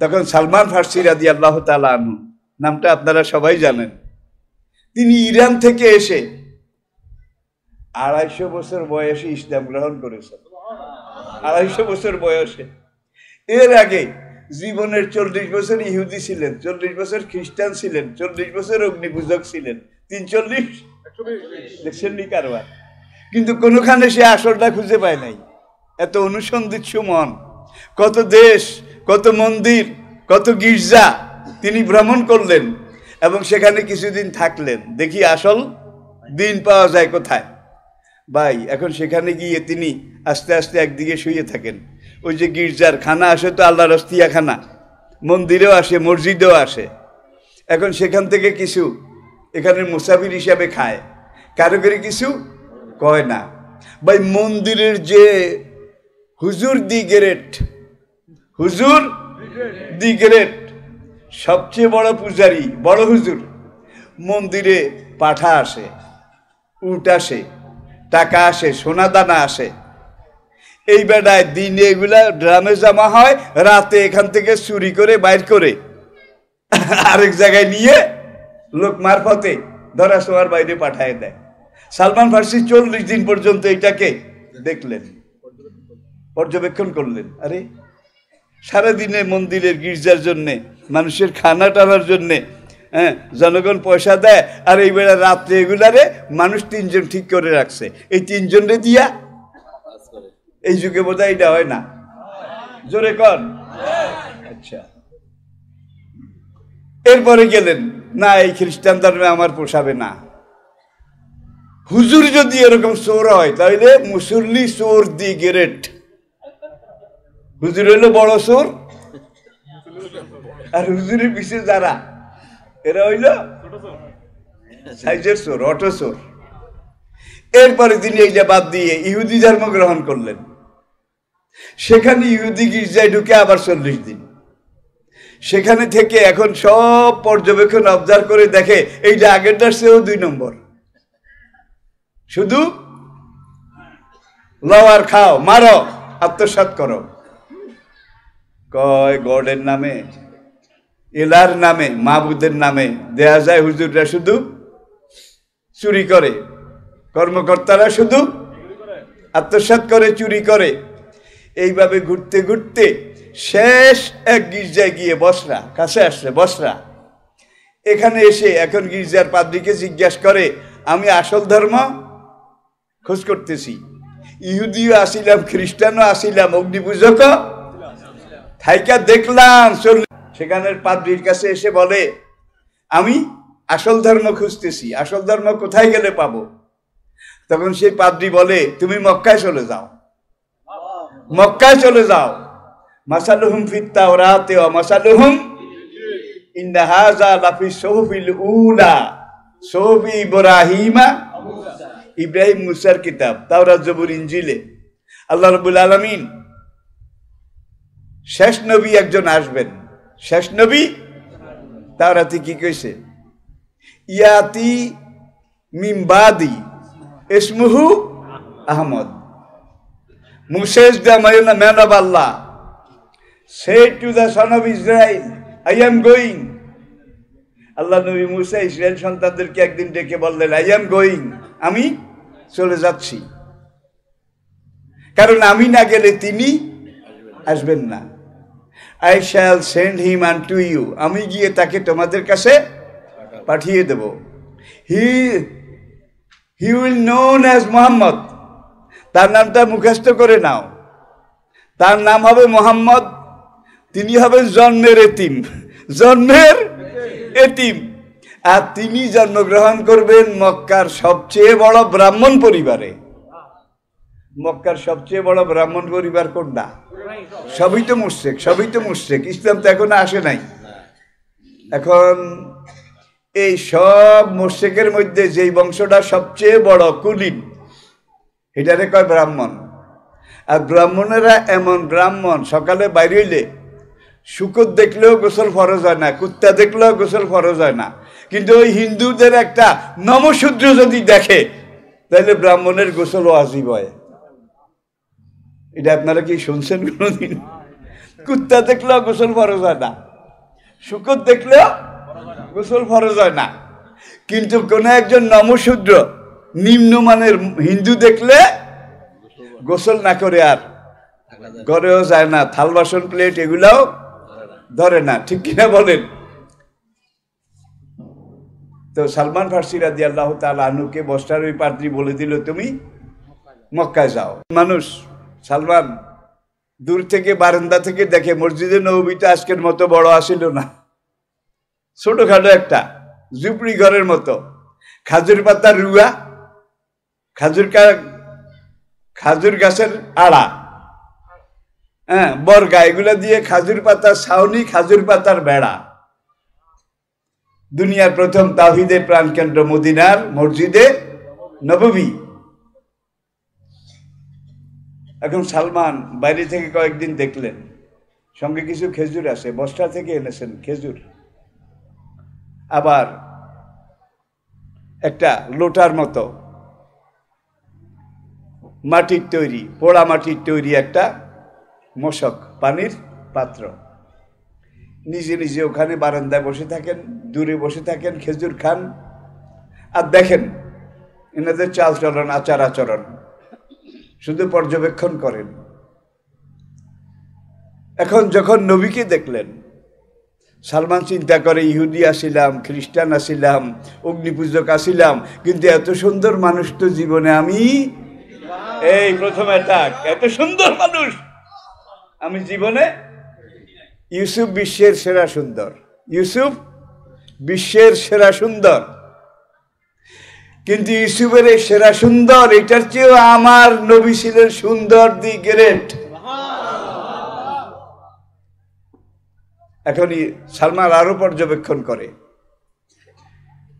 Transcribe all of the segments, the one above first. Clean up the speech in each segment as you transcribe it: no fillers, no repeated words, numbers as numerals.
তখন সালমান ফার্সি রাদিয়াল্লাহু তাআলা আনহু, নামটা আপনারা সবাই জানেন, তিনি ইরান থেকে এসে 250 বছর বয়সে ইসলাম গ্রহণ করেছেন। 250 বছর বয়সে। এর আগে জীবনের 40 বছর ইহুদি ছিলেন, 40 বছর খ্রিস্টান ছিলেন, 40 বছর অগ্নিপূজক ছিলেন, 340 দেখছেন নি কারবার। কিন্তু কোনোখানে সে আসলটা খুঁজে পায় নাই। এত অনুসন্ধিৎসু মন, কত দেশ, কত মন্দির, কত গির্জা তিনি ভ্রমণ করলেন এবং সেখানে কিছুদিন থাকলেন। দেখি আসল দিন পাওয়া যায় কোথায়। ভাই এখন সেখানে গিয়ে তিনি আস্তে আস্তে একদিকে শুয়ে থাকেন। ওই যে গির্জার খানা আসে তো আল্লাহর রস্তিয়া খানা, মন্দিরেও আসে, মসজিদেও আসে। এখন সেখান থেকে কিছু এখানে মুসাফির হিসাবে খায়, কারো করে কিছু কয় না। ভাই মন্দিরের যে হুজুর দি গ্রেট, হুজুর দি গ্রেট, সবচেয়ে বড় পূজারী, বড় হুজুর, মন্দিরে পাঠা আসে, উট আসে, টাকা আসে, সোনা দানা আসে। এই বেড়ায় দিনে এগুলা ড্রামে জমা হয়, রাতে এখান থেকে চুরি করে বাইর করে আরেক জায়গায় নিয়ে লোক মারফতে ধরা ছোঁয়ার বাইরে পাঠায় দেয়। সালমান ফার্সি 40 দিন পর্যন্ত এটাকে দেখলেন, পর্যবেক্ষণ করলেন। আরে সারাদিনে মন্দিরের গির্জার জন্যে, মানুষের খানা টানার জন্যে হ্যাঁ জনগণ পয়সা দেয়, আর এই বেলা রাত্রে এগুলারে মানুষ 3 জন ঠিক করে রাখছে। এই 3 জনরে দিয়া এই যুগে বোধহয় এটা হয় না, জোরে কন। আচ্ছা, এরপরে গেলেন, না এই খ্রিস্টান ধর্মে আমার পোষাবে না। হুজুর যদি এরকম চোর হয় তাহলে মুসল্লি চোর দি গ্রেট, হুজুর হইলো বড় চোর, আর হুজুরের পিছিয়ে যারা এরা হইল সাইজের চোর, অটো চোর। এরপরে তিনি এইটা বাদ দিয়ে ইহুদি ধর্ম গ্রহণ করলেন। সেখানে ইহুদি গির্জায় ঢুকে আবার 40 দিন সেখানে থেকে এখন সব পর্যবেক্ষণ অবজার্ভ করে দেখে এইটা আগেরটার চেয়েও 2 নম্বর। শুধু লওয়ার খাও, মারো, আত্মসাৎ করো। কয় গডের নামে, এলার নামে, মাহবুদের নামে দেয়া যায় হুজুররা শুধু চুরি করে, কর্মকর্তারা শুধু আত্মসাৎ করে, চুরি করে। এইভাবে ঘুরতে ঘুরতে শেষ এক গির্জায় গিয়ে বসরা কাছে আসছে। বসরা এখানে এসে এখন গির্জার পাদ্রীকে জিজ্ঞাসা করে, আমি আসল ধর্ম খোঁজ করতেছি, ইহুদিও আসিলাম, খ্রিস্টানও আসিলাম, অগ্নিপূজকও থাইকা দেখলাম। সেখানের পাদ্রীর কাছে এসে বলে, আমি আসল ধর্ম খুঁজতেছি, আসল ধর্ম কোথায় গেলে পাবো? তখন সেই পাদ্রী বলে, তুমি মক্কায় চলে যাও, মক্কায় চলে যাও। মাসালুহুম ফিত তাওরাতে ওয়া মাসালুহুম ইন্না হাযা লাফি সুহুফিল উলা সুহুফি ইব্রাহিমা, ইব্রাহিম মুসার কিতাব, তাওরাত জবুর ইনজিলে আল্লাহ রাব্বুল আলামিন শেষ নবী একজন আসবেন। শেষ নবী তাওরাতে কি কইছে? ইয়াতি মিন বাদি ইসমুহু Ahmad. Moses, the man of Allah, said to the son of Israel, I am going. আল্লাহ নবী মুসা ইসরায়েল সন্তানদেরকে একদিন ডেকে বললেন, I am going, আমি চলে যাচ্ছি, কারণ আমি না গেলে তিনি আসবেন না। I shall send him unto you, আমি গিয়ে তাকে তোমাদের কাছে পাঠিয়ে দেব। He will known as Muhammad, তার নামটা মুখস্থ করে নাও, তার নাম হবে মোহাম্মদ। তিনি হবেন জন্মের এতিম, জন্মের এতিম, আর তিনি জন্মগ্রহণ করবেন মক্কার সবচেয়ে বড় ব্রাহ্মণ পরিবারে। মক্কার সবচেয়ে বড় ব্রাহ্মণ পরিবার কোনটা? সবই তো মুশরিক, সবই তো মুশরিক, ইসলাম তো এখনো আসে নাই। এখন এই সব মুশরিকের মধ্যে যেই বংশটা সবচেয়ে বড়, কুলীন, এটারে কয় ব্রাহ্মণ। আর ব্রাহ্মণেরা এমন ব্রাহ্মণ, সকালে বাইরে হইলে শুকর দেখলেও গোসল ফরজ হয় না, কুত্তা দেখলেও গোসল ফরজ হয় না, কিন্তু ওই হিন্দুদের একটা নমশূদ্র যদি দেখে তাহলে ব্রাহ্মণের গোসল ওয়াজিব হয়। এটা আপনারা কি শুনছেন কোনোদিন? কুত্তা দেখলেও গোসল ফরজ হয় না, শুকর দেখলেও গোসল ফরজ হয় না। কিন্তু কোন একজন নমশূদ্র নিম্নমানের হিন্দু দেখলে গোসল না করে আর ঘরেও যায় না, থাল বাসন প্লেট এগুলাও ধরে না, ঠিক কিনা বলেন? তো সালমান ফার্সি রাদিয়াল্লাহু তাআলা আনহুকে বস্তার ওই পাদ্রী বলে দিল, তুমি মক্কায় যাও। মানুষ সালমান দূর থেকে বারান্দা থেকে দেখে মসজিদে নববীতে আজকের মতো বড় আসিল না, ছোটখাটো একটা ঝুপড়ি ঘরের মতো, খাজুর পাতার রুয়া, খাজুর গাছের আড়া, হ্যাঁ বর্গা, এগুলা দিয়ে খাজুর পাতার ছাউনি, খাজুর পাতার বেড়া। দুনিয়ার প্রথম তাওহীদের প্রাণকেন্দ্র মদিনার মসজিদে নববী। এখন সালমান বাইরে থেকে কয়েকদিন দেখলেন, সঙ্গে কিছু খেজুর আছে, বস্তা থেকে এনেছেন খেজুর, আবার একটা লোটার মতো মাটির তৈরি, পোড়া মাটির তৈরি একটা মশক, পানির পাত্র। নিজে নিজে ওখানে বারান্দায় বসে থাকেন, দূরে বসে থাকেন, খেজুর খান আর দেখেন এনাদের চাল চলন, আচার আচরণ, শুধু পর্যবেক্ষণ করেন। এখন যখন নবীকে দেখলেন, সালমান চিন্তা করে ইহুদি আসিলাম, খ্রিস্টান আসিলাম, অগ্নিপূজক আসিলাম, কিন্তু এত সুন্দর মানুষ তো জীবনে আমি এই প্রথম অ্যাটাক, এত সুন্দর মানুষ আমি জীবনে। ইউসুফ বিশ্বের সেরা সুন্দর, ইউসুফ বিশ্বের সেরা সুন্দর, কিন্তু ইউসুফের এই সেরা সুন্দর, এটার চেয়েও আমার নবী ছিলেন সুন্দর, দি গ্রেট। এখন সালমান আরো পর্যবেক্ষণ করে।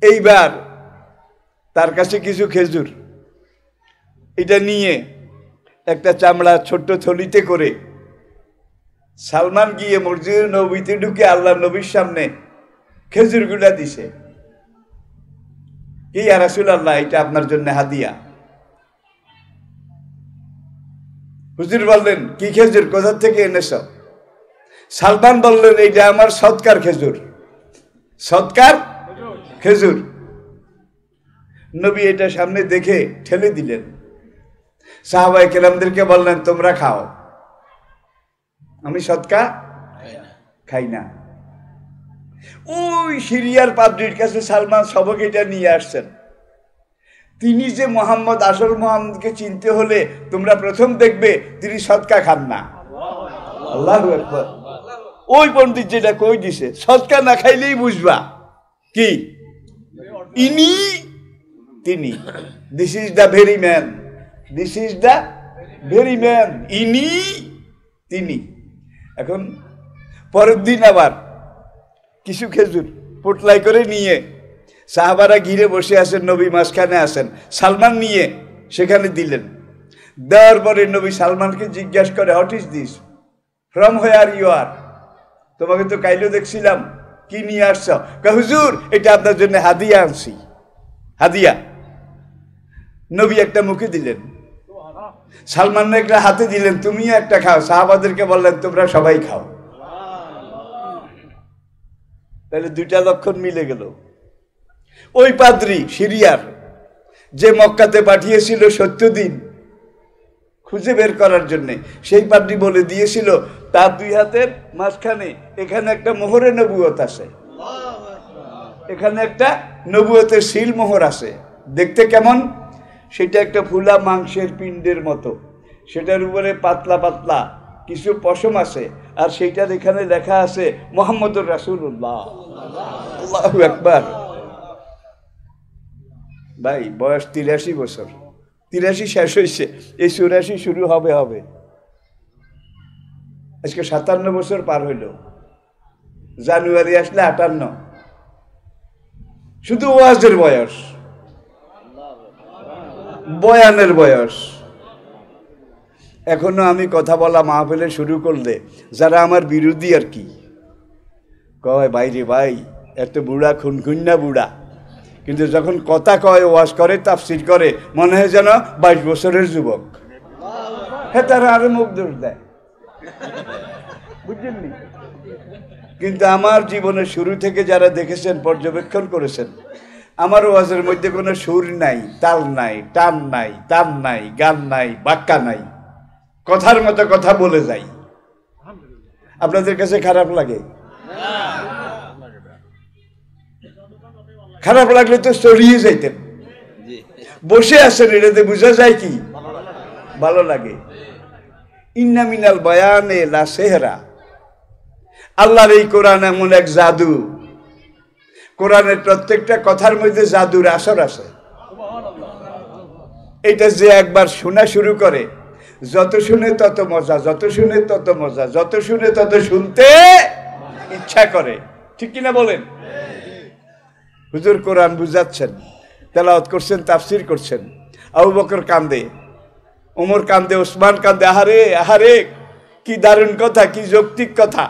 এইবার তার কাছে কিছু খেজুর, এটা নিয়ে একটা চামড়া ছোট্ট থলিতে করে সালমান গিয়ে মসজিদের নবীতে ঢুকে আল্লাহ নবীর সামনে খেজুরগুলা দিছে। কি ইয়া রাসূলুল্লাহ, এটা আপনার জন্য হাদিয়া। হুজুর বললেন, কি খেজুর, কোথা থেকে এনেছ? সালমান বললেন, এইটা আমার সৎকার খেজুর, সৎকার খেজুর। নবী এটা সামনে দেখে ঠেলে দিলেন। সাহাবায়ে কেরামদেরকে বললেন, তোমরা খাও, আমি সৎকা খাই না। ওই সিরিয়ার পাদ্রীর কাছে সালমান সবক এটা নিয়ে আসছেন। তিনি যে মোহাম্মদ, আসল মোহাম্মদকে চিনতে হলে তোমরা প্রথম দেখবে তিনি সৎকা খান না। আল্লাহু আকবার। ওই পণ্ডিত যেটা কই দিছে, সৎকা না খাইলেই বুঝবা কি ইনি তিনি। This is the very man, this is the very man, ইনি তিনি। এখন পরের দিন আবার কিছু খেজুর পোটলাই করে নিয়ে সাহাবারা ঘিরে বসে আছেন, নবী মাঝখানে আছেন, সালমান নিয়ে সেখানে দিলেন। দেওয়ার পরে নবী সালমানকে জিজ্ঞাসা করে, what is this, from where you are? তোমাকে তো কাইলো দেখছিলাম, কি নিয়ে আসছ? হুজুর, এটা আপনার জন্য হাদিয়া আনছি, হাদিয়া। নবী একটা মুখে দিলেন, সালমান একটা হাতে দিলেন, তুমি একটা খাও। সাহাবাদেরকে বললেন, তোমরা সবাই খাও। তাহলে দুইটা লক্ষণ মিলে গেল। ওই পাদ্রী সিরিয়ার, যে মক্কাতে পাঠিয়েছিল 70 দিন খুঁজে বের করার জন্য, সেই পাদ্রী বলে দিয়েছিল তার দুই হাতের মাঝখানে এখানে একটা মোহরে নবুয়ত আছে, এখানে একটা নবুয়তের সিল মোহর আছে। দেখতে কেমন? সেটা একটা ফুলা মাংসের পিণ্ডের মতো, সেটার উপরে পাতলা পাতলা কিছু পশম আছে, আর সেইটার এখানে লেখা আছে মুহাম্মদুর রাসূলুল্লাহ। আল্লাহু আকবার। ভাই বয়স 83 বছর, 83 শেষ হয়েছে, এই 84 শুরু হবে। আজকে 57 বছর পার হইল, জানুয়ারি আসলে 58। শুধু ওয়াজের বয়স, বয়ানের বয়স। এখনো আমি কথা বলা মাহফিলে শুরু করলে যারা আমার বিরোধী আর কি কয়, বাইরে ভাই এত বুড়া, খুনখুন্না বুড়া, কিন্তু যখন কথা কয়, ওয়াজ করে, তাফসির করে, মনে হয় যেন 22 বছরের যুবক। হ্যাঁ, তারা আরো মুখ দোষ দেয়, বুঝলেননি? কিন্তু আমার জীবনের শুরু থেকে যারা দেখেছেন, পর্যবেক্ষণ করেছেন, আমার ওয়াজের মধ্যে কোনো সুর নাই, তাল নাই, টান নাই, তান নাই, গান নাই, বাক্কা নাই, কথার মতো কথা বলে যাই। আপনাদের কাছে খারাপ লাগে? খারাপ লাগলে তো চড়িয়ে যাইতেন। বসে আছেন, এটাতে বোঝা যায় কি ভালো লাগে। ইন্না মিনাল বায়ানে লা সেহরা, আল্লাহর এই কোরআন এমন এক জাদু, কোরআনের প্রত্যেকটা কথার মধ্যে জাদুর আসর আছে। এটা যে একবার শোনা শুরু করে, যত শুনে তত মজা, যত শুনে তত মজা, যত শুনে তত শুনতে ইচ্ছা করে। ঠিক কিনা বলেন? হুজুর কোরআন বুঝাচ্ছেন, তেলাওয়াত করছেন, তাফসির করছেন, আবু বকর কান্দে, ওমর কান্দে, ওসমান কান্দে, আহারে আহারে কি দারুণ কথা, কি যৌক্তিক কথা।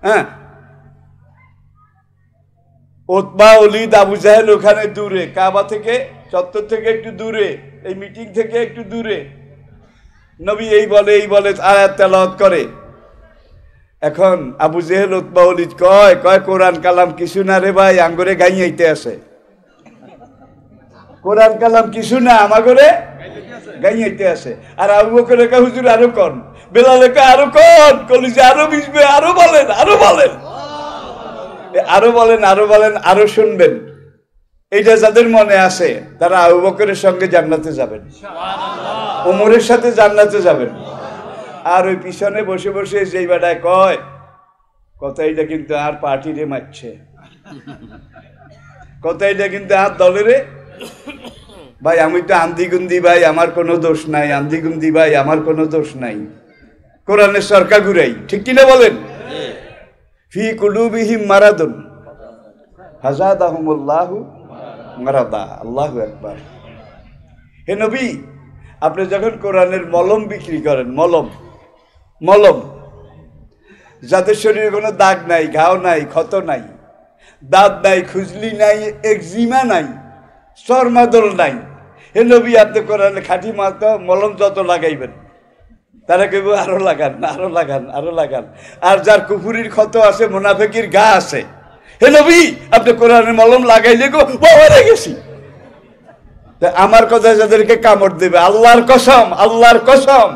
হ্যাঁ, উতবা, ওলীদ, আবু জাহেল ওখানে দূরে, কাবা থেকে, চত্বর থেকে একটু দূরে, এই মিটিং থেকে একটু দূরে, নবী এই বলে আয়াত তেলাওয়াত করে। এখন আবু জেহেল, উতবা, ওলীদ কয় কোরআন কালাম কিছু না রে ভাই, আঙ্গরে গাইয়াইতে আছে। কোরআন কালাম কিছু না, আমাগরে গাইয়াইতে আছে। আর আবু বকর কয় হুজুর আরো কন, বেলাল কয় আরো কন, কলিজা আরো ভিজবে, আরো বলেন, আরো বলেন, আরো বলেন, আরো বলেন, আরো শুনবেন। এইটা যাদের মনে আছে তারা আবু বকরের সঙ্গে জান্নাতে যাবেন, ওমরের সাথে জান্নাতে যাবেন। আর ওই পিছনে বসে বসে যেই বেটায় কয় কথাইটা কিন্তু আর পার্টিরে মারছে, কথাইটা কিন্তু আর দলেরে, ভাই আমি তো আন্দিগুন্দি ভাই, আমার কোনো দোষ নাই, আন্দিগুন্দি ভাই আমার কোনো দোষ নাই, কোরআনের সরকার ঘুরাই। ঠিক কিনা বলেন? ফি কুলুবিহিম মারাদুন ফাযাদাহুমুল্লাহু মারাদা। আল্লাহু আকবার। হে নবী, আপনি যখন কোরআনের মলম বিক্রি করেন, মলম যাদের শরীরে কোনো দাগ নাই, ঘাও নাই, ক্ষত নাই, দাঁত নাই, খুজলি নাই, একজিমা নাই, চর্মাদল নাই, হে নবী আপনি কোরআনে খাঁটি মাত্র মলম যত লাগাইবেন তারা কেউ আরো লাগান, আরো লাগান, আরো লাগান। আর যার কুফুরির ক্ষত আছে, মুনাফিকের গা আছে, হে নবী আপনি কোরআনের মলম লাগাইলে গো বাবারে গেছি। আমার কথা যাদেরকে কামড় দেবে, আল্লাহর কসম, আল্লাহর কসম,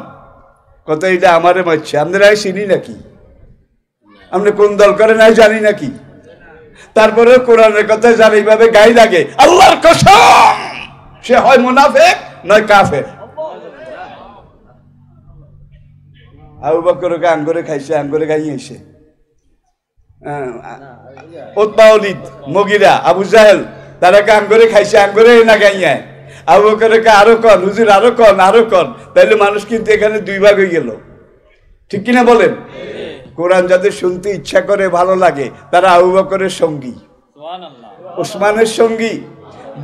কথা এটা আমারে মারছে। আপনারা চিনি নাকি? আপনি কোন দল করে নাই জানি নাকি? তারপরে কোরআনের কথা যার এইভাবে গাই লাগে, আল্লাহর কসম সে হয় মুনাফিক নয় কাফের। আবু বকরকে আঙ্গুরে খাইছে, আঙ্গুরে গাইছে। উতবা, ওলীদ, মুগিরা, আবু জাহেল তারাকে আঙ্গুরে খাইছে, আঙ্গুরে না গাইয়া। আবু বকরকে আরো কন, হুজুর আরো কন, আরো কন। তাইলে মানুষ কিন্তু এখানে দুই ভাগ হয়ে গেল। ঠিক কিনা বলেন? কোরআন যাদের শুনতে ইচ্ছা করে, ভালো লাগে, তারা আবু বকরের সঙ্গী, ওসমানের সঙ্গী,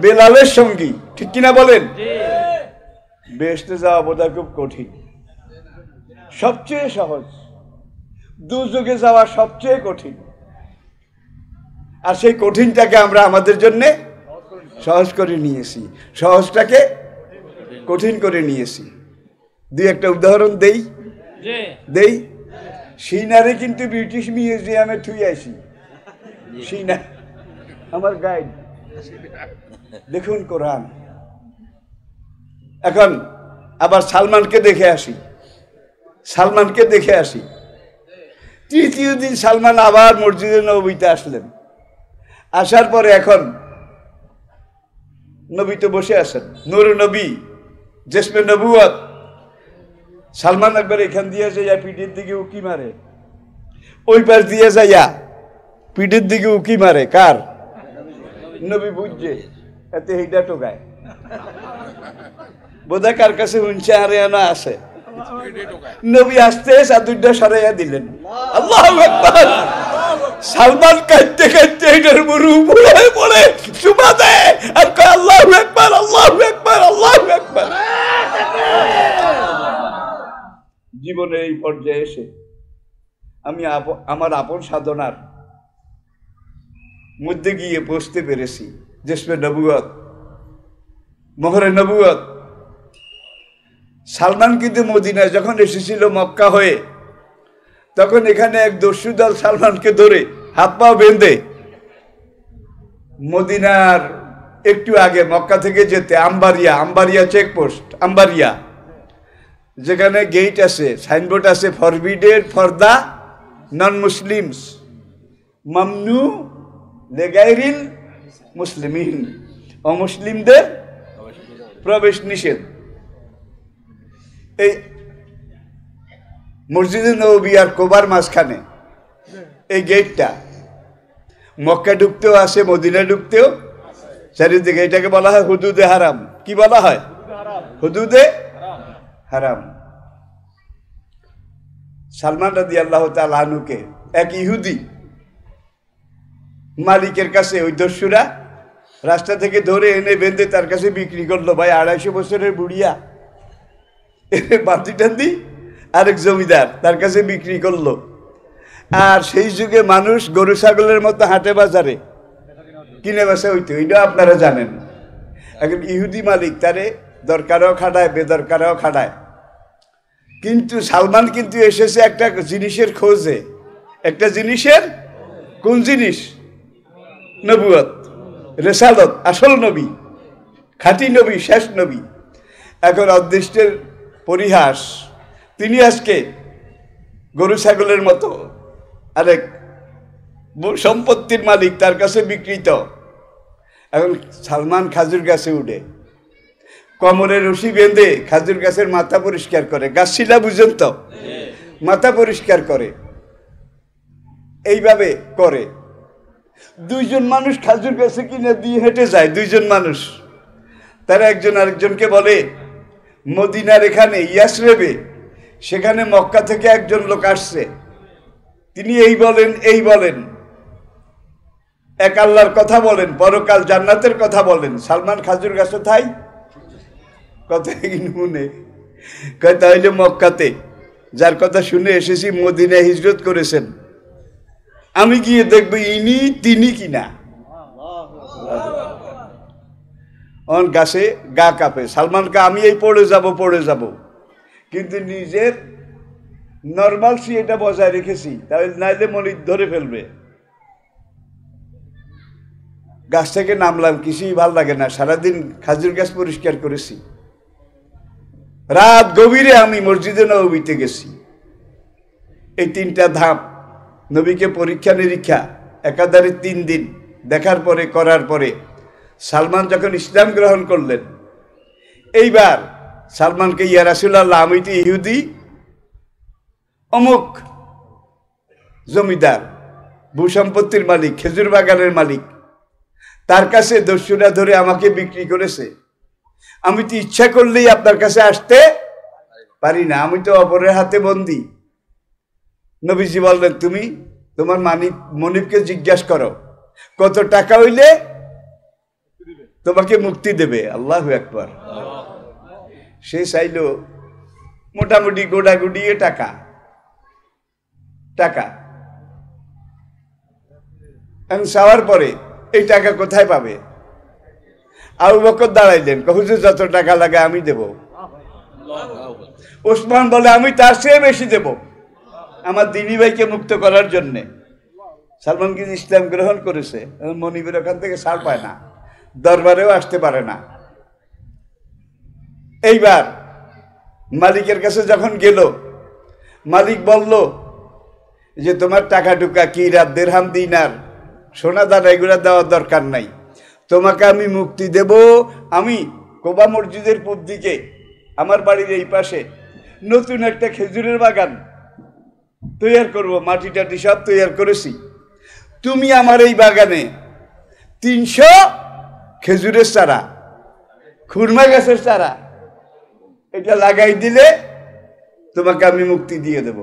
বেলালের সঙ্গী। ঠিক কিনা বলেন? বেহেশতে যাওয়া বোধহয় খুব কঠিন, সবচেয়ে সহজ, দুযোগে যাওয়া সবচেয়ে কঠিন। আর সেই কঠিনটাকে আমরা আমাদের জন্য সহজ করে নিয়েছি, সহজটাকে কঠিন করে নিয়েছি। দুই একটা উদাহরণ দেই। সিনারে কিন্তু ব্রিটিশ মিউজিয়ামে থুই আসি, সিনা আমার গাইড, দেখুন কোরআন। এখন আবার সালমানকে দেখে আসি। তৃতীয় দিন সালমান আবার মসজিদে নববীতে আসলেন। আসার পরে এখন নবী তো বসে আছেন, নূরে নবী, জেসমে নবুয়ত। সালমান একবার এখান দিয়ে যাইয়া পিঠের দিকে উকি মারে, ওই পাশ দিয়ে যাইয়া পিঠের দিকে উকি মারে। কার? নবী বুঝছে এতে এইটা টোকায়, বোধহয় কার কাছে উঞ্চে আরে আছে। নবী আসতে চাদুরটা সরাইয়া দিলেন। আল্লাহু আকবার। সালমান কাঁদতে কাঁদতে এটার মুরু পড়ে চুমা দেয় আর কয় আল্লাহু আকবার, আল্লাহু আকবার, আল্লাহু আকবার। জীবনে এই পর্যায়ে এসে আমি আমার আপন সাধনার মধ্যে গিয়ে বসতে পেরেছি। জেসমে নবুয়ত, মোহরে নবুয়ত। সালমান কিন্তু মদিনায় যখন এসেছিল মক্কা হয়ে, তখন এখানে এক দস্যু দল সালমানকে ধরে হাত পা বেঁধে মদিনার একটু আগে মক্কা থেকে যেতে আম্বারিয়া চেকপোস্ট, আম্বারিয়া, যেখানে গেট আছে, সাইনবোর্ড আছে, ফরবিডেড ফর দা নন মুসলিমস, মামনু লেগাইরিল মুসলিমিন, অমুসলিমদের প্রবেশ নিষেধ। এই মসজিদে নববী আর কোবার মাঝখানে এই গেটটা, মক্কা ঢুকতেও আছে, মদিনা ঢুকতেও চারিদিকে। এটাকে বলা হয় হুদুদে হারাম। কি বলা হয়? হুদুদে হারাম। সালমান রাদিয়াল্লাহু তাআলা আনহুকে এক ইহুদি মালিকের কাছে ওই দস্যুরা রাস্তা থেকে ধরে এনে বেঁধে তার কাছে বিক্রি করলো। ভাই 250 বছরের বুড়িয়া বান্দি টান্দি আরেক জমিদার তার কাছে বিক্রি করলো। আর সেই যুগে মানুষ গরু ছাগলের মতো হাটে বাজারে কিনে বেচা হইতো, এটা আপনারা জানেন। এখন ইহুদি মালিক তারে দরকারও খাটায়, বেদরকারও খাটায়। কিন্তু সালমান কিন্তু এসেছে একটা জিনিসের খোঁজে। একটা জিনিসের, কোন জিনিস? নবুয়ত, রেসালত, আসল নবী, খাঁটি নবী, শেষ নবী। এখন অদৃষ্টের পরিহাস, তিনি আজকে গরু ছাগলের মতো আরেক সম্পত্তির মালিক, তার কাছে বিক্রিত। এখন সালমান খাজুর গাছে উঠে, কোমরে রশি বেঁধে খাজুর গাছের মাথা পরিষ্কার করে। গাছ ছিলা বুঝেন তো, মাথা পরিষ্কার করে, এইভাবে করে। দুইজন মানুষ খাজুর গাছে কিনে দিয়ে হেঁটে যায়, দুইজন মানুষ। তারা একজন আরেকজনকে বলে, মদিনার এখানে ইয়াসরেবে, সেখানে মক্কা থেকে একজন লোক আসছে, তিনি এই বলেন এই বলেন, এক আল্লাহর কথা বলেন, পরকাল জান্নাতের কথা বলেন। সালমান খাজুর গাছে থাই কথা শুনে কয়, তাহলে মক্কাতে যার কথা শুনে এসেছি মদিনায় হিজরত করেছেন, আমি গিয়ে দেখবো ইনি তিনি কিনা। অন গাছে গা কাঁপে। সালমানকে আমি এই পড়ে যাব, কিন্তু নিজের নর্মালসি এটা বজায় রেখেছি, তাহলে নাইলে মনি ধরে ফেলবে। গাছ থেকে নামলাম, কিছুই ভাল লাগে না, সারাদিন খাজুর গাছ পরিষ্কার করেছি। রাত গভীরে আমি মসজিদে নববীতে গেছি। এই 3টা ধাপ নবীকে পরীক্ষা নিরীক্ষা একাধারে 3 দিন দেখার পরে, করার পরে সালমান যখন ইসলাম গ্রহণ করলেন, এইবার সালমানকে, ইয়া রাসূলুল্লাহ, আমি তো ইহুদি, অমুক জমিদার, ভূসম্পত্তির মালিক, খেজুর বাগানের মালিক, তার কাছে দস্যুরা ধরে আমাকে বিক্রি করেছে। আমি তো ইচ্ছা করলেই আপনার কাছে আসতে পারি না, আমি তো অপরের হাতে বন্দী। নবীজি বললেন, তুমি তোমার মনিবকে জিজ্ঞাসা করো কত টাকা হইলে তোমাকে মুক্তি দেবে। আল্লাহু আকবার। সে চাইল মোটামুটি গোড়াগুড়িয়ে টাকা। চাওয়ার পরে এই টাকা কোথায় পাবে? আবু বকর দাঁড়াইলেন, হুজুর যত টাকা লাগে আমি দেব। ওসমান বলে, আমি তার চেয়ে বেশি দেব আমার দিনী ভাইকে মুক্ত করার জন্যে। সালমান কিন্তু ইসলাম গ্রহণ করেছে, মনিবের ওখান থেকে ছাড় পায় না, দরবারেও আসতে পারে না। এইবার মালিকের কাছে যখন গেল, মালিক বলল যে তোমার টাকা টুকা কিরাত, দিরহাম, দিনার, সোনা দানা এগুলা দেওয়ার দরকার নাই, তোমাকে আমি মুক্তি দেব। আমি কোবা মসজিদের পূব দিকে আমার বাড়ির এই পাশে নতুন একটা খেজুরের বাগান তৈরি করব, মাটি টাটি সব তৈরি করেছি। তুমি আমার এই বাগানে 300 খেজুরের চারা, খুরমা গাছের চারা, এটা লাগাই দিলে তোমাকে আমি মুক্তি দিয়ে দেব।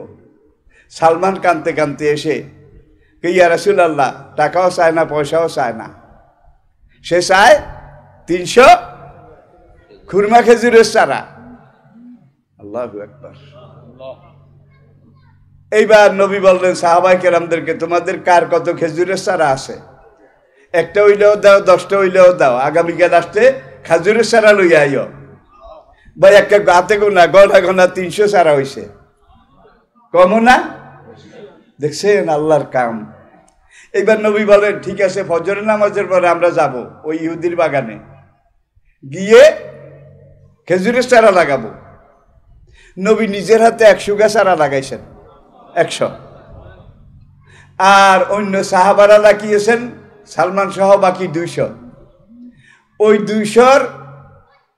সালমান কাঁদতে কাঁদতে এসে, ইয়া রাসূলুল্লাহ, টাকাও চায় না, পয়সাও চায় না, সে চায় 300 খুরমা খেজুরের চারা। আল্লাহু আকবার। এইবার নবী বললেন সাহাবায়ে কেরামদেরকে, তোমাদের কার কত খেজুরের চারা আছে? একটা হইলেও দাও, 10টা হইলেও দাও, আগামীকাল আসতে খেজুরের চারা লইয়া আইও। ভাই একটা হাতে গোনা, গনা 300 চারা হয়েছে, কমও না দেখছেন আল্লাহর কাম। এইবার নবী বলেন, ঠিক আছে, ফজরের নামাজের পরে আমরা যাব ওই ইহুদির বাগানে, গিয়ে খেজুরের চারা লাগাবো। নবী নিজের হাতে 100 গাছ চারা লাগাইছেন, 100। আর অন্য সাহাবারা লাগিয়েছেন, সালমান সহ বাকি 200। ওই 200-র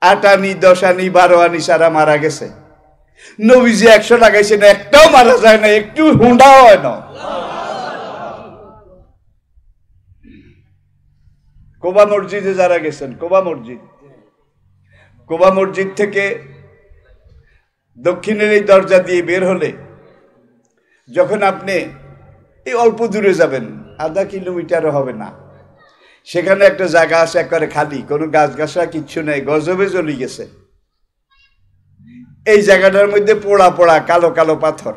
8 আনি, 10 আনি, 12 আনি চারা মারা গেছে। নবীজি 100 লাগাইছেন, একটাও মারা যায় না, একটু হুন্ডা হয় না। কোবা মসজিদে যারা গেছেন, কোবা মসজিদ থেকে দক্ষিণের এই দরজা দিয়ে বের হলে যখন আপনি এই অল্প দূরে যাবেন, আধা কিলোমিটারও হবে না, সেখানে একটা জায়গা আছে একবারে খালি, কোনো গাছ গাছরা কিচ্ছু নেই, গজবে জ্বলি গেছে। এই জায়গাটার মধ্যে পোড়া পোড়া কালো কালো পাথর।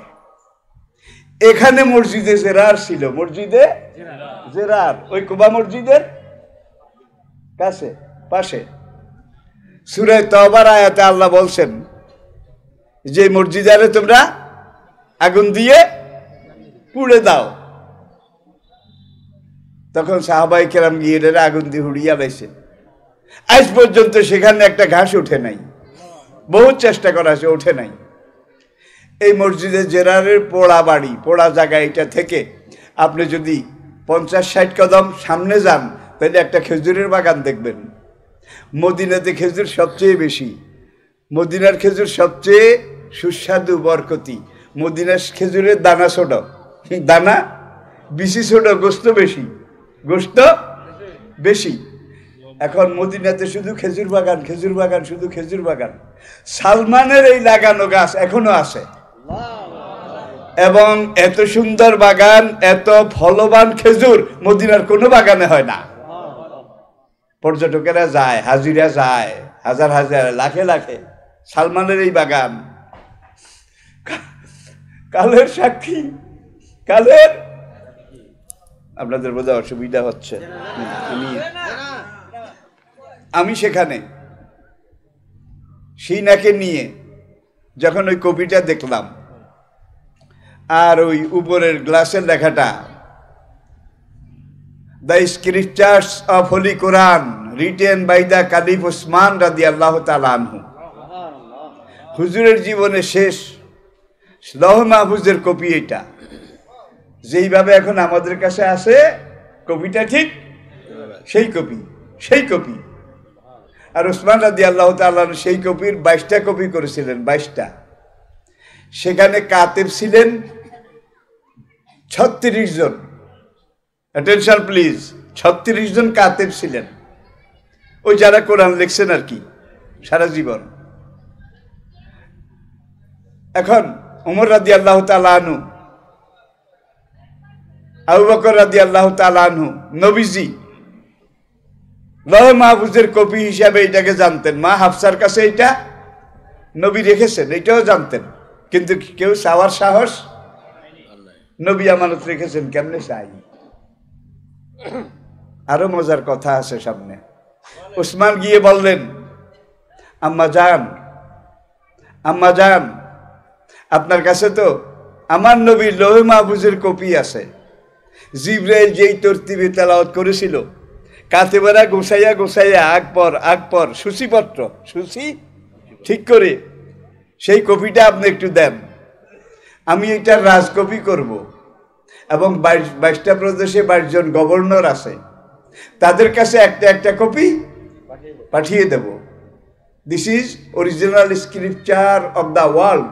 এখানে মসজিদে জেরার ছিল, মসজিদে জেরার ওই কোবা মসজিদের কাছে পাশে। সূরা তওবার আয়াতে আল্লাহ বলছেন যে মসজিদে তোমরা আগুন দিয়ে পুড়ে দাও। তখন সাহাবায়ে কেরাম গিয়ে আগুন দিয়ে হুড়িয়ে লাইছে। আজ পর্যন্ত সেখানে একটা ঘাস ওঠে নাই, বহুত চেষ্টা করা আছে, ওঠে নাই। এই মসজিদে জেরারের পোড়া বাড়ি, পোড়া জায়গা, এটা থেকে আপনি যদি 50-60 কদম সামনে যান তাহলে একটা খেজুরের বাগান দেখবেন। মদিনাতে খেজুর সবচেয়ে বেশি, মদিনার খেজুর সবচেয়ে সুস্বাদু, বরকতি। মদিনার খেজুরের দানা ছোট, দানা বিশি ছোট, গোস্ত বেশি, গোস্ত বেশি। এখন মদিনাতে শুধু খেজুর বাগান, খেজুর বাগান, শুধু খেজুর বাগান। সালমানের এই লাগানো গাছ এখনো আছে, এবং এত সুন্দর বাগান, এত ফলবান খেজুর মদিনার কোনো বাগানে হয় না। পর্যটকেরা যায়, হাজিরা যায়, হাজার হাজার, লাখে লাখে। সালমানের এই বাগান কালের সাক্ষী, কালের। আপনাদের বোঝা অসুবিধা হচ্ছে। আমি সেখানে সিনাকে নিয়ে যখন ওই কপিটা দেখলাম, আর ওই উপরের গ্লাসের লেখাটা, the scriptures of holy Quran written by the caliph Usman রাদিয়াল্লাহু তাআলা আনহু, হুজুরের জীবনে শেষ লৌহ মাহফুজের কপি এটা। যেইভাবে এখন আমাদের কাছে আছে কপিটা, ঠিক সেই কপি, সেই কপি। আর উসমান রাদিয়াল্লাহু তাআলা সেই কপির 22টা কপি করেছিলেন, 22টা। সেখানে কাতেব ছিলেন 36 জন। অ্যাটেনশন প্লিজ, 36 জন কাতেব ছিলেন, ওই যারা কোরআন লিখছেন আর কি সারা জীবন। এখন ওমর রাদিয়াল্লাহু তাআলা আনহু, আবু বকর রাদিয়াল্লাহু তাআলা আনহু, নবীজি লৌহ মাহফুজের কপি হিসাবে এটাকে জানতেন। মা হাফসার কাছে এটা নবী রেখেছেন, এটাও জানতেন, কিন্তু কেউ চাওয়ার সাহস, নবী আমানত রেখেছেন, কেমনে চাই। আরো মজার কথা আছে সামনে। উসমান গিয়ে বললেন, আম্মা জান, আম্মা জান, আপনার কাছে তো আমার নবীর লৌহ মাহফুজের কপি আছে। জিবরাইল যেই তরতিবে তেলাওয়াত করেছিল, কাতেবেরা গোছাইয়া গোছাইয়া আকবর আকবর সূচিপত্র, সূচি ঠিক করে সেই কপিটা আপনি একটু দেন, আমি এটার রাজকপি করব। এবং 22টা প্রদেশে 22 জন গভর্নর আছে, তাদের কাছে একটা একটা কপি পাঠিয়ে দেব। This is original scripture of the world.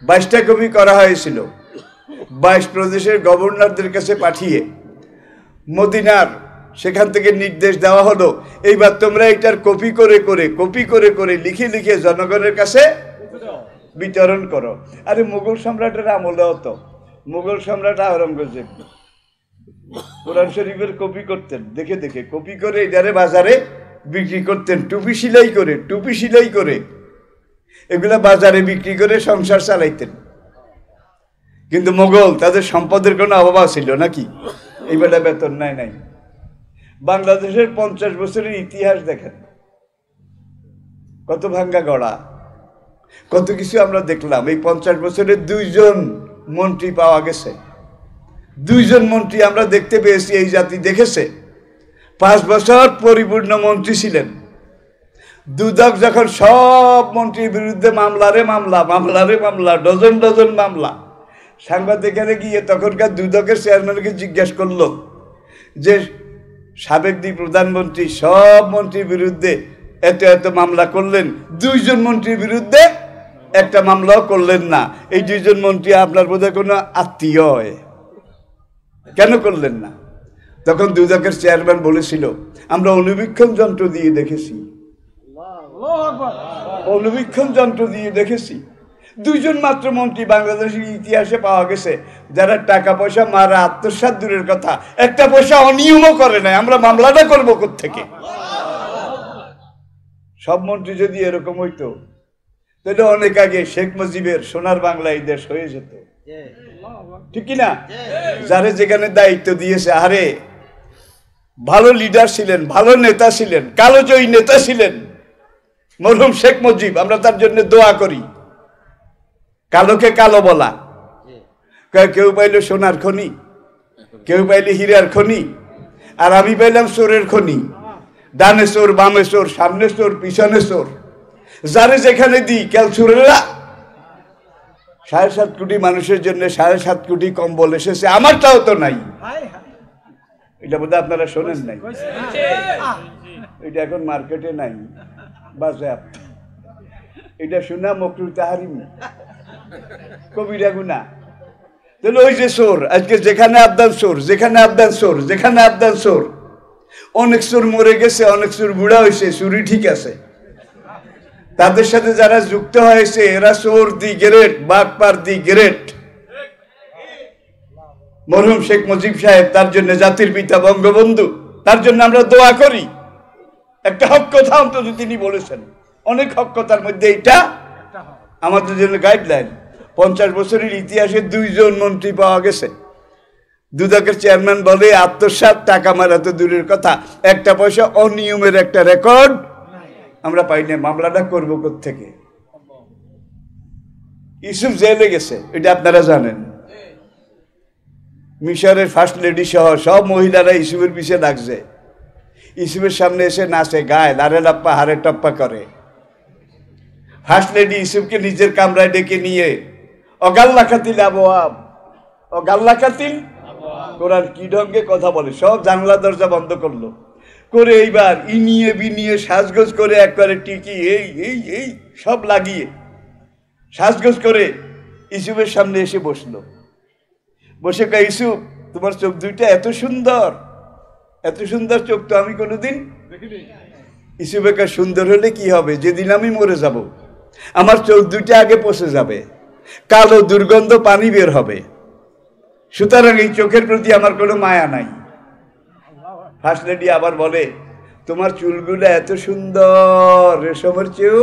22টা কপি করা হয়েছিল, 22 প্রদেশের গভর্নরদের কাছে পাঠিয়ে মদিনার সেখান থেকে নির্দেশ দেওয়া হলো, এইবার তোমরা এটার কপি করে করে লিখে লিখে জনগণের কাছে বিতরণ করো। আরে মুঘল সম্রাটের আমলে হতো, মুঘল সম্রাট আওরঙ্গজেব কোরআন শরীফের কপি করতেন, দেখে দেখে কপি করে এটারে বাজারে বিক্রি করতেন, টুপি সেলাই করে এগুলা বাজারে বিক্রি করে সংসার চালাইতেন। কিন্তু মোগল, তাদের সম্পদের কোনো অভাব ছিল নাকি? এই বেলা বেতন নাই। বাংলাদেশের 50 বছরের ইতিহাস দেখেন, কত ভাঙ্গা গড়া, কত কিছু আমরা দেখলাম। এই 50 বছরের 2 জন মন্ত্রী পাওয়া গেছে। দুইজন মন্ত্রী আমরা দেখতে পেয়েছি, এই জাতি দেখেছে। 5 বছর পরিপূর্ণ মন্ত্রী ছিলেন। দুদক যখন সব মন্ত্রীর বিরুদ্ধে মামলারে মামলা, ডজন ডজন মামলা, সাংবাদিকেরা গিয়ে তখনকার দুদকের চেয়ারম্যানকে জিজ্ঞেস করলো যে সাবেক প্রধানমন্ত্রী সব মন্ত্রীর বিরুদ্ধে এত এত মামলা করলেন, দুইজন মন্ত্রীর বিরুদ্ধে একটা মামলাও করলেন না, এই দুইজন মন্ত্রী আপনার বোধহয় কোনো আত্মীয়, কেন করলেন না? তখন দুদকের চেয়ারম্যান বলেছিল, আমরা অনুবীক্ষণ যন্ত্র দিয়ে দেখেছি, অনুবীক্ষণ যন্ত্র দিয়ে দেখেছি। দুইজন মাত্র মন্ত্রী বাংলাদেশের ইতিহাসে পাওয়া গেছে যারা টাকা পয়সা মারা আত্মসাৎ দূরের কথা, একটা পয়সা অনিয়মও করে নাই। আমরা মামলাটা করবো কোত্থেকে? সব মন্ত্রী যদি এরকম হইতো তাহলে অনেক আগে শেখ মুজিবের সোনার বাংলা এই দেশ হয়ে যেত, ঠিক কিনা? যারে যেখানে দায়িত্ব দিয়েছে, আরে ভালো লিডার ছিলেন, ভালো নেতা ছিলেন, কালোজয়ী নেতা ছিলেন মরহুম শেখ মুজিব। আমরা তার জন্য দোয়া করি। কালোকে কালো বলা, কেউ পাইলো সোনার খনি, কেউ পাইলে হীরার খনি, আর আমি পাইলাম চোরের খনি। ডানে চোর, বামে চোর, সামনে চোর, পিছনে চোর, যারে যেখানে দিই কেউ চোরেরা। 7.5 কোটি মানুষের জন্য 7.5 কোটি কম্বল এসেছে, আমারটাও তো নাই। এটা বোধহয় আপনারা শোনেন নাই, এটা এখন মার্কেটে নাই, বাজার। এটা শোনা মকরুহ তাহরিম, কবিরা গুনাহ। তাহলে ওই যে চোর, আজকে যেখানে আবদান চোর, যেখানে আবদান চোর, যেখানে আবদান চোর। অনেক চোর মরে গেছে, অনেক চোর বুড়া হয়েছে, চুরি ঠিক আছে। তাদের সাথে যারা যুক্ত হয়েছে এরা চোর দি গ্রেট, বাটপার দি গ্রেট। মরহুম শেখ মুজিব সাহেব, তার জন্য জাতির পিতা বঙ্গবন্ধু, তার জন্য আমরা দোয়া করি। একটা হক কথা অন্তত তিনি বলেছেন, অনেক হক কথার মধ্যে এইটা আমাদের জন্য গাইডলাইন। 50 বছরের ইতিহাসে 2জন মন্ত্রী পাওয়া গেছে। দুদকের চেয়ারম্যান বলে আত্মসাৎ, টাকা মারা তো দূরের কথা, একটা পয়সা অনিয়মের একটা রেকর্ড আমরা পাই না। মামলাটা করবো কোত্থেকে? ইউসুফ জেলে গেছে, এটা আপনারা জানেন। মিশরের ফার্স্ট লেডি সহ সব মহিলারা ইউসুফের পিছিয়ে লাগছে। ইউসুফের সামনে এসে নাচে, গায়, লারে লাপ্পা হারে টপ্পা করে। ফার্স্ট লেডি ইউসুফকে নিজের কামরায় ডেকে নিয়ে অগাল্লা খাতিল আবওয়াব, অগাল্লা খাতিল, কোরআন কি ঢঙ্গে কথা বলে, সব জানলা দরজা বন্ধ করলো করে এইবার ইনিয়ে বিনিয়ে সাজগোজ করে একবারে টিকি এই এই এই সব লাগিয়ে সাজগোজ করে ইউসুফের সামনে এসে বসলো। বসে কয়, ইউসুফ তোমার চোখ দুইটা এত সুন্দর, এত সুন্দর চোখ তো আমি কোনোদিন দেখিনি। ইউসুফে কয়, সুন্দর হলে কি হবে? যেদিন আমি মরে যাব আমার চোখ দুইটা আগে পচে যাবে, কালো দুর্গন্ধ পানি বের হবে, সুতরাং এই চোখের প্রতি আমার কোনো মায়া নাই। ফার্স্ট লেডি আবার বলে, তোমার চুলগুলো এত সুন্দর, রেশমের চেয়েও।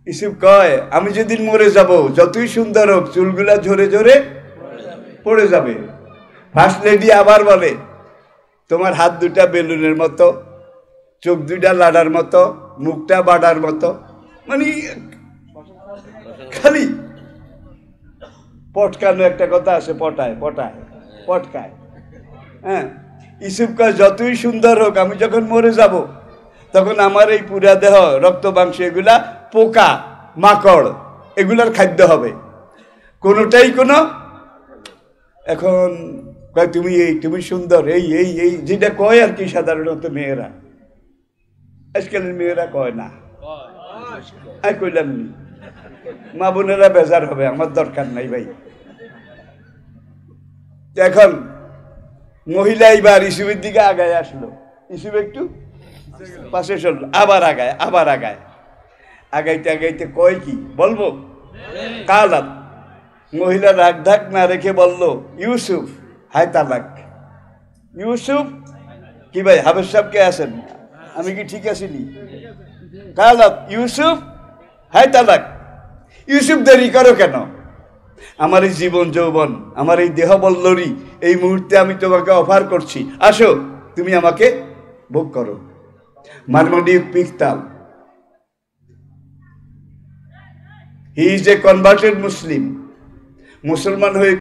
ইউসুফ কয়, আমি যেদিন মরে যাব যতই সুন্দর হোক চুলগুলা ঝরে ঝরে পড়ে যাবে। ফার্স্ট লেডি আবার বলে, তোমার হাত দুটা বেলুনের মতো, চোখ দুইটা লাডার মতো, মুখটা বাড়ার মতো, মানে খালি পটকানো একটা কথা আছে, পটায় পটায় পটকায়। হ্যাঁ, ইউসুফ কয়, যতই সুন্দর হোক আমি যখন মরে যাব তখন আমার এই পুরা দেহ, রক্ত মাংস, এগুলা পোকা মাকড় এগুলার খাদ্য হবে, কোনোটাই কোনো। এখন কয়, তুমি এই, তুমি সুন্দর, এই এই এই যেটা কয় আর কি সাধারণত মেয়েরা, আজকালের মেয়েরা কয় না, আমি কইলাম নি, মা বোনেরা বেজার হবে, আমার দরকার নাই ভাই। এখন মহিলা এইবার ইসুফের দিকে আগায় আসলো, ইসুফ একটু পাশে সরল, আবার আগায়, আবার আগায়, আগাইতে আগাইতে কয় কি বলবো, কালাত। মহিলা রাগ ঢাক না রেখে বলল, ইউসুফ হায় তালাক। ইউসুফ কি ভাই, হাফেজ সাহেব কে আছেন? আমি কি ঠিক আছিনি? কালাত ইউসুফ হায় তালাক। ইউসুফ দেরি করো কেন? আমার এই জীবন যৌবন, আমার এই দেহ বল্লরি, এই মুহূর্তে আমি তোমাকে অফার করছি, আসো তুমি আমাকে ভোগ করো। মারমাডিক পিকতাল, হি ইজ এ কনভার্টেড মুসলিম, মুসলমান হয়ে